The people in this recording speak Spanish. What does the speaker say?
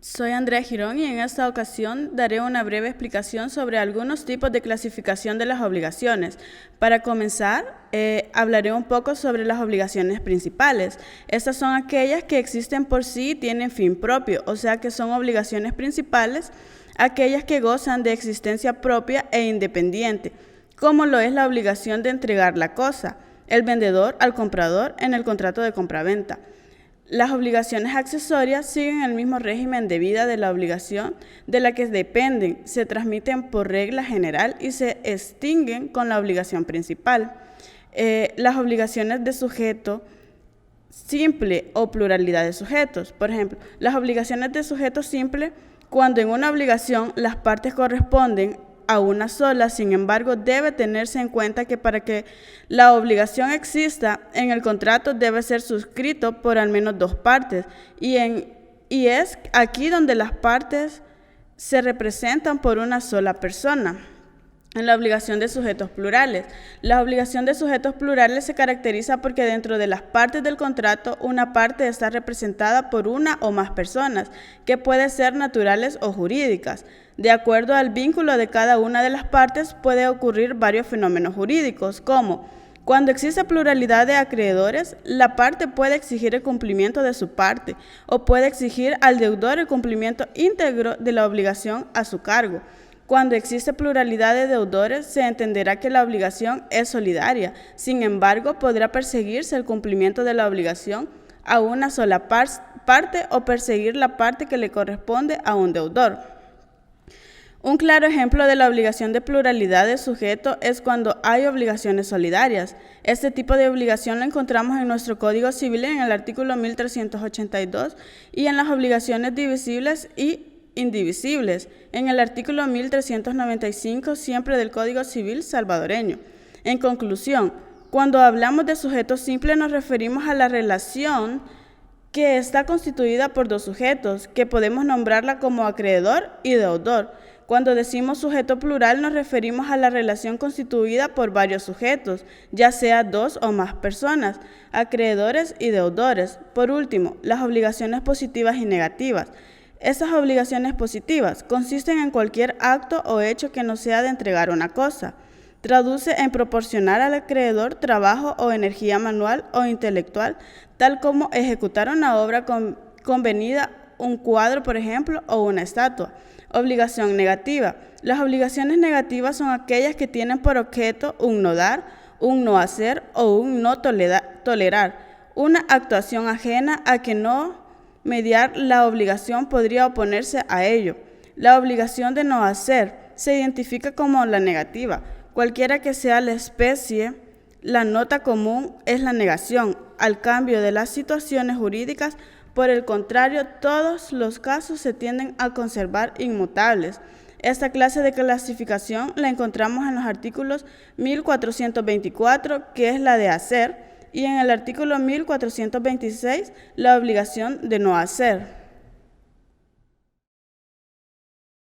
Soy Andrea Girón y en esta ocasión daré una breve explicación sobre algunos tipos de clasificación de las obligaciones. Para comenzar, hablaré un poco sobre las obligaciones principales. Estas son aquellas que existen por sí y tienen fin propio, o sea que son obligaciones principales, aquellas que gozan de existencia propia e independiente, como lo es la obligación de entregar la cosa, el vendedor al comprador en el contrato de compraventa. Las obligaciones accesorias siguen el mismo régimen de vida de la obligación de la que dependen, se transmiten por regla general y se extinguen con la obligación principal. Las obligaciones de sujeto simple o pluralidad de sujetos. Por ejemplo, las obligaciones de sujeto simple, cuando en una obligación las partes corresponden a una sola, sin embargo, debe tenerse en cuenta que para que la obligación exista en el contrato debe ser suscrito por al menos dos partes y es aquí donde las partes se representan por una sola persona. En la obligación de sujetos plurales. La obligación de sujetos plurales se caracteriza porque dentro de las partes del contrato, una parte está representada por una o más personas, que pueden ser naturales o jurídicas. De acuerdo al vínculo de cada una de las partes, puede ocurrir varios fenómenos jurídicos, como cuando existe pluralidad de acreedores, la parte puede exigir el cumplimiento de su parte o puede exigir al deudor el cumplimiento íntegro de la obligación a su cargo. Cuando existe pluralidad de deudores, se entenderá que la obligación es solidaria. Sin embargo, podrá perseguirse el cumplimiento de la obligación a una sola parte o perseguir la parte que le corresponde a un deudor. Un claro ejemplo de la obligación de pluralidad de sujeto es cuando hay obligaciones solidarias. Este tipo de obligación lo encontramos en nuestro Código Civil en el artículo 1382 y en las obligaciones divisibles y indivisibles, en el artículo 1395 siempre del Código Civil salvadoreño. En conclusión, cuando hablamos de sujeto simple nos referimos a la relación que está constituida por dos sujetos, que podemos nombrarla como acreedor y deudor. Cuando decimos sujeto plural nos referimos a la relación constituida por varios sujetos, ya sea dos o más personas, acreedores y deudores. Por último, las obligaciones positivas y negativas. Estas obligaciones positivas consisten en cualquier acto o hecho que no sea de entregar una cosa. Traduce en proporcionar al acreedor trabajo o energía manual o intelectual, tal como ejecutar una obra convenida, un cuadro, por ejemplo, o una estatua. Obligación negativa. Las obligaciones negativas son aquellas que tienen por objeto un no dar, un no hacer o un no tolerar. Una actuación ajena a que no mediar la obligación podría oponerse a ello. La obligación de no hacer se identifica como la negativa. Cualquiera que sea la especie, la nota común es la negación al cambio de las situaciones jurídicas. Por el contrario, todos los casos se tienden a conservar inmutables. Esta clase de clasificación la encontramos en los artículos 1424, que es la de hacer, y en el artículo 1426, la obligación de no hacer.